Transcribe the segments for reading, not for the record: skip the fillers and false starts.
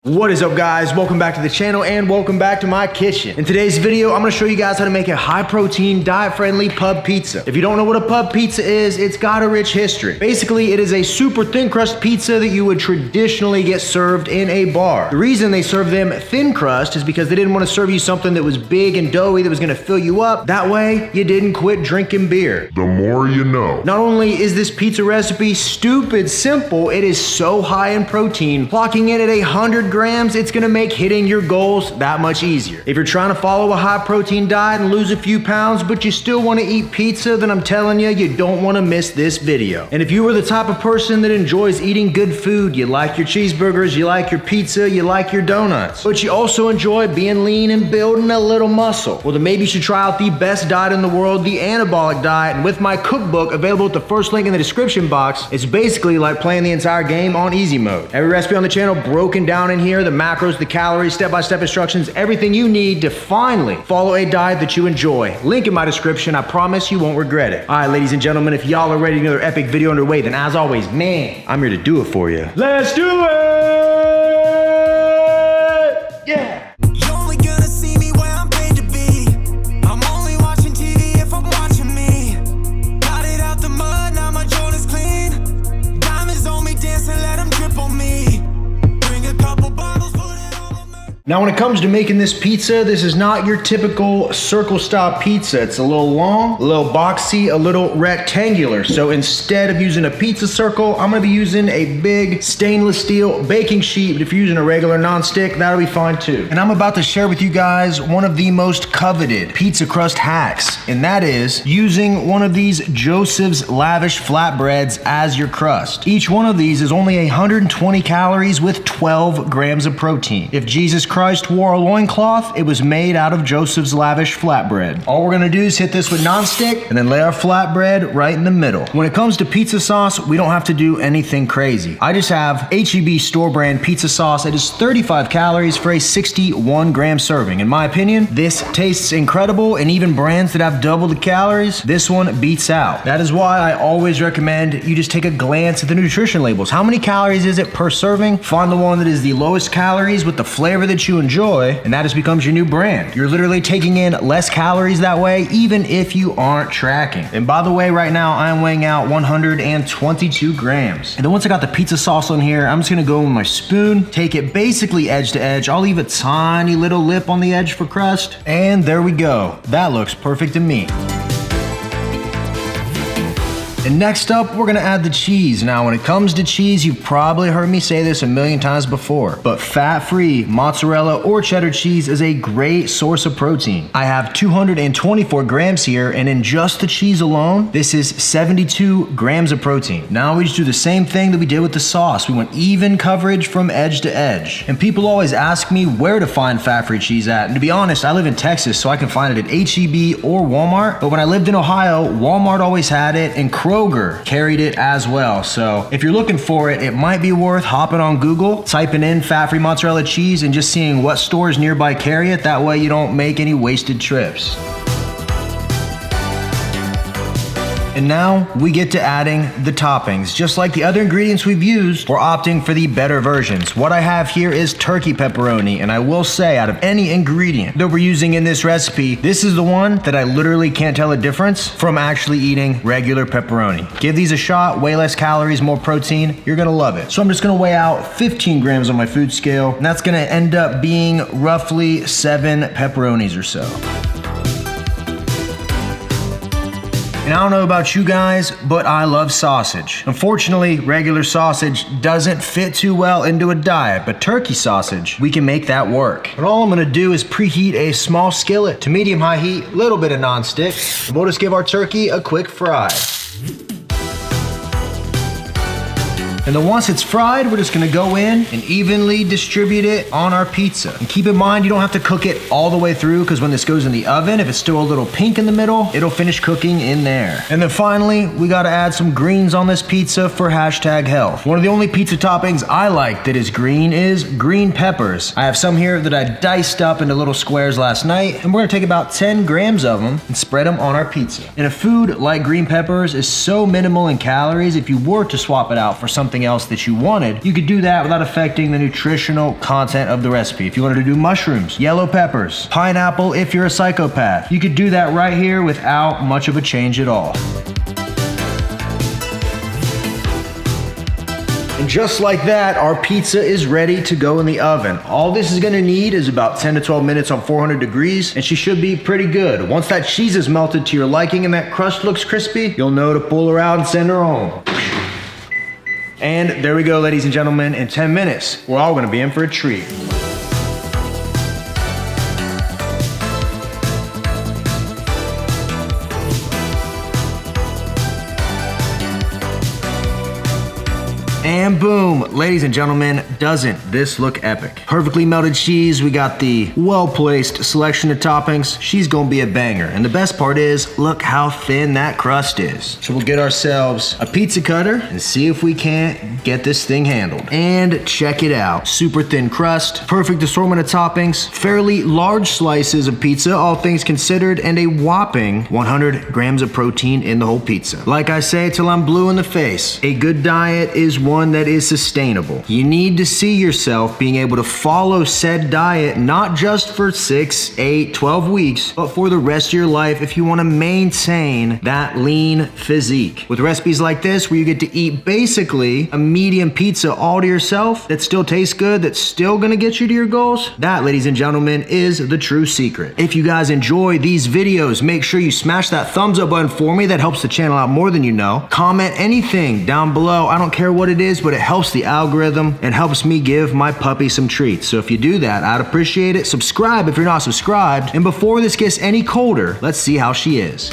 What is up, guys? Welcome back to the channel and welcome back to my kitchen. In today's video, I'm gonna show you guys how to make a high protein, diet friendly pub pizza. If you don't know what a pub pizza is, it's got a rich history. Basically, it is a super thin crust pizza that you would traditionally get served in a bar. The reason they serve them thin crust is because they didn't want to serve you something that was big and doughy that was gonna fill you up. That way, you didn't quit drinking beer. The more you know. Not only is this pizza recipe stupid simple, it is so high in protein, clocking in at 100 grams, it's gonna make hitting your goals that much easier. If you're trying to follow a high protein diet and lose a few pounds, but you still wanna eat pizza, then I'm telling you, you don't wanna miss this video. And if you are the type of person that enjoys eating good food, you like your cheeseburgers, you like your pizza, you like your donuts, but you also enjoy being lean and building a little muscle, well then maybe you should try out the best diet in the world, the Anabolic diet. And with my cookbook available at the first link in the description box, it's basically like playing the entire game on easy mode. Every recipe on the channel broken down in here, the macros, the calories, step-by-step instructions, everything you need to finally follow a diet that you enjoy. Link in my description. I promise you won't regret it. All right, ladies and gentlemen, if y'all are ready to get another epic video underway, then as always, man, I'm here to do it for you. Let's do it! Yeah! Now, when it comes to making this pizza, this is not your typical circle style pizza. It's a little long, a little boxy, a little rectangular. So instead of using a pizza circle, I'm gonna be using a big stainless steel baking sheet. But if you're using a regular nonstick, that'll be fine too. And I'm about to share with you guys one of the most coveted pizza crust hacks, and that is using one of these Joseph's Lavish flatbreads as your crust. Each one of these is only 120 calories with 12 grams of protein. If Jesus Christ wore a loincloth, it was made out of Joseph's Lavish flatbread. All we're gonna do is hit this with nonstick and then lay our flatbread right in the middle. When it comes to pizza sauce, we don't have to do anything crazy. I just have H-E-B store brand pizza sauce. It is 35 calories for a 61 gram serving. In my opinion, this tastes incredible, and even brands that have double the calories, this one beats out. That is why I always recommend you just take a glance at the nutrition labels. How many calories is it per serving? Find the one that is the lowest calories with the flavor that you enjoy, and that just becomes your new brand. You're literally taking in less calories that way, even if you aren't tracking. And by the way, right now I'm weighing out 122 grams. And then once I got the pizza sauce on here, I'm just gonna go with my spoon, take it basically edge to edge. I'll leave a tiny little lip on the edge for crust, and there we go. That looks perfect to me. And next up, we're gonna add the cheese. Now, when it comes to cheese, you've probably heard me say this a million times before, but fat-free mozzarella or cheddar cheese is a great source of protein. I have 224 grams here, and in just the cheese alone, this is 72 grams of protein. Now we just do the same thing that we did with the sauce. We want even coverage from edge to edge. And people always ask me where to find fat-free cheese at. And to be honest, I live in Texas, so I can find it at H-E-B or Walmart. But when I lived in Ohio, Walmart always had it, and Kroger carried it as well. So if you're looking for it, it might be worth hopping on Google, typing in fat-free mozzarella cheese, and just seeing what stores nearby carry it. That way you don't make any wasted trips. And now we get to adding the toppings. Just like the other ingredients we've used, we're opting for the better versions. What I have here is turkey pepperoni, and I will say, out of any ingredient that we're using in this recipe, this is the one that I literally can't tell a difference from actually eating regular pepperoni. Give these a shot, way less calories, more protein, you're gonna love it. So I'm just gonna weigh out 15 grams on my food scale, and that's gonna end up being roughly 7 pepperonis or so. And I don't know about you guys, but I love sausage. Unfortunately, regular sausage doesn't fit too well into a diet, but turkey sausage, we can make that work. And all I'm gonna do is preheat a small skillet to medium-high heat, little bit of nonstick, and we'll just give our turkey a quick fry. And then once it's fried, we're just gonna go in and evenly distribute it on our pizza. And keep in mind, you don't have to cook it all the way through, because when this goes in the oven, if it's still a little pink in the middle, it'll finish cooking in there. And then finally, we gotta add some greens on this pizza for #health. One of the only pizza toppings I like that is green is green peppers. I have some here that I diced up into little squares last night, and we're gonna take about 10 grams of them and spread them on our pizza. And a food like green peppers is so minimal in calories, if you were to swap it out for something something else that you wanted, you could do that without affecting the nutritional content of the recipe. If you wanted to do mushrooms, yellow peppers, pineapple if you're a psychopath, you could do that right here without much of a change at all. And just like that, our pizza is ready to go in the oven. All this is gonna need is about 10 to 12 minutes on 400 degrees, and she should be pretty good. Once that cheese is melted to your liking and that crust looks crispy, you'll know to pull her out and send her home. And there we go, ladies and gentlemen. In 10 minutes, we're all gonna be in for a treat. And boom, ladies and gentlemen, doesn't this look epic? Perfectly melted cheese, we got the well-placed selection of toppings. She's gonna be a banger. And the best part is, look how thin that crust is. So we'll get ourselves a pizza cutter and see if we can't get this thing handled. And check it out. Super thin crust, perfect assortment of toppings, fairly large slices of pizza, all things considered, and a whopping 100 grams of protein in the whole pizza. Like I say till I'm blue in the face, a good diet is one that is sustainable. You need to see yourself being able to follow said diet not just for 6, 8, 12 weeks, but for the rest of your life if you want to maintain that lean physique. With recipes like this where you get to eat basically a medium pizza all to yourself that still tastes good, that's still gonna get you to your goals, that, ladies and gentlemen, is the true secret. If you guys enjoy these videos, make sure you smash that thumbs up button for me. That helps the channel out more than you know. Comment anything down below. I don't care what it is, but it helps the algorithm and helps me give my puppy some treats. So if you do that, I'd appreciate it. Subscribe if you're not subscribed. And before this gets any colder, let's see how she is.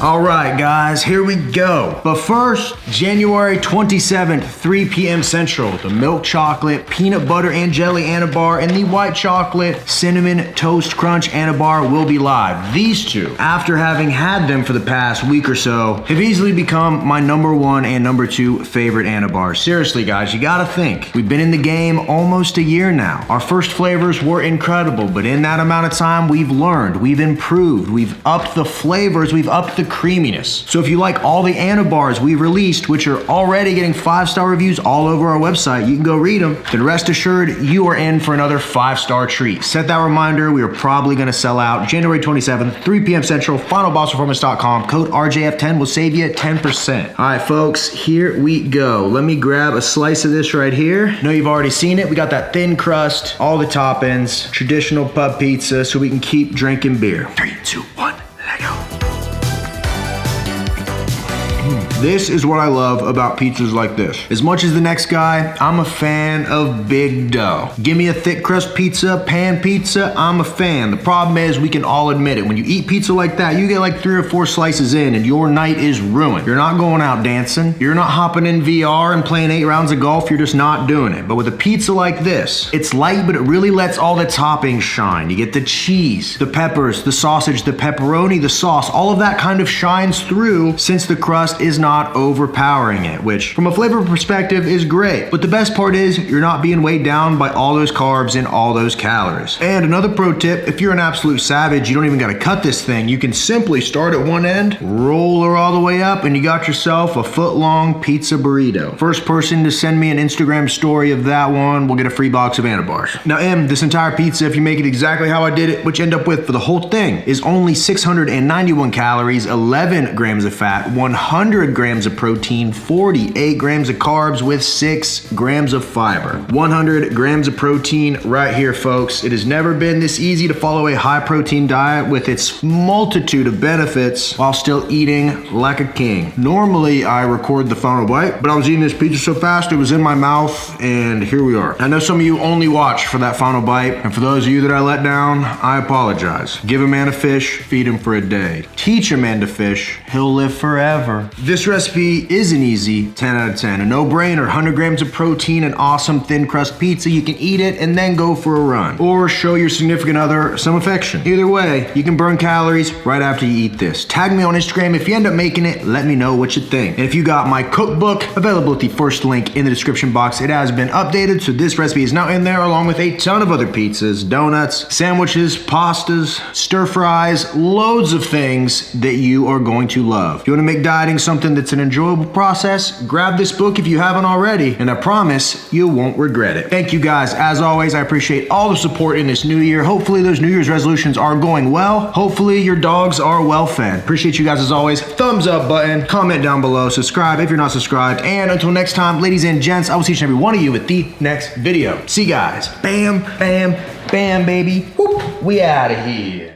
All right, guys, here we go. But first, January 27th, 3 p.m. Central, the milk chocolate, peanut butter and jelly Anabar and the white chocolate cinnamon toast crunch Anabar will be live. These two, after having had them for the past week or so, have easily become my #1 and #2 favorite Anabars. Seriously, guys, you gotta think. We've been in the game almost a year now. Our first flavors were incredible, but in that amount of time, we've learned, we've improved, we've upped the flavors, we've upped the creaminess. So if you like all the Anabars we've released, which are already getting 5-star reviews all over our website, you can go read them, then rest assured you are in for another 5-star treat. Set that reminder, we are probably gonna sell out January 27th, 3 p.m. Central, finalbossperformance.com. Code RJF10 will save you 10%. All right, folks, here we go. Let me grab a slice of this right here. I know you've already seen it. We got that thin crust, all the toppings, traditional pub pizza, so we can keep drinking beer. 3, 2, 1, let go. This is what I love about pizzas like this. As much as the next guy, I'm a fan of big dough. Give me a thick crust pizza, pan pizza, I'm a fan. The problem is we can all admit it. When you eat pizza like that, you get like 3 or 4 slices in and your night is ruined. You're not going out dancing. You're not hopping in VR and playing 8 rounds of golf. You're just not doing it. But with a pizza like this, it's light, but it really lets all the toppings shine. You get the cheese, the peppers, the sausage, the pepperoni, the sauce, all of that kind of shines through since the crust is not overpowering it, which from a flavor perspective is great. But the best part is you're not being weighed down by all those carbs and all those calories. And another pro tip, if you're an absolute savage, you don't even gotta cut this thing. You can simply start at one end, roll her all the way up, and you got yourself a foot-long pizza burrito. First person to send me an Instagram story of that one will get a free box of Anabars. Now, this entire pizza, if you make it exactly how I did it, what you end up with for the whole thing is only 691 calories, 11 grams of fat, 100 grams of protein, 48 grams of carbs with 6 grams of fiber. 100 grams of protein right here, folks. It has never been this easy to follow a high protein diet with its multitude of benefits while still eating like a king. Normally, I record the final bite, but I was eating this pizza so fast it was in my mouth, and here we are. I know some of you only watch for that final bite, and for those of you that I let down, I apologize. Give a man a fish, feed him for a day. Teach a man to fish, he'll live forever. This recipe is an easy 10 out of 10. A no-brainer, 100 grams of protein, an awesome thin crust pizza. You can eat it and then go for a run. Or show your significant other some affection. Either way, you can burn calories right after you eat this. Tag me on Instagram if you end up making it. Let me know what you think. And if you got my cookbook, available at the first link in the description box. It has been updated, so this recipe is now in there along with a ton of other pizzas, donuts, sandwiches, pastas, stir fries, loads of things that you are going to love. If you want to make dieting something something that's an enjoyable process, grab this book if you haven't already, and I promise you won't regret it. Thank you guys. As always, I appreciate all the support in this new year. Hopefully those New Year's resolutions are going well. Hopefully your dogs are well fed. Appreciate you guys as always. Thumbs up button, comment down below, subscribe if you're not subscribed, and until next time, ladies and gents, I will see each and every one of you at the next video. See you guys. Bam, bam, bam, baby. Whoop, we out of here.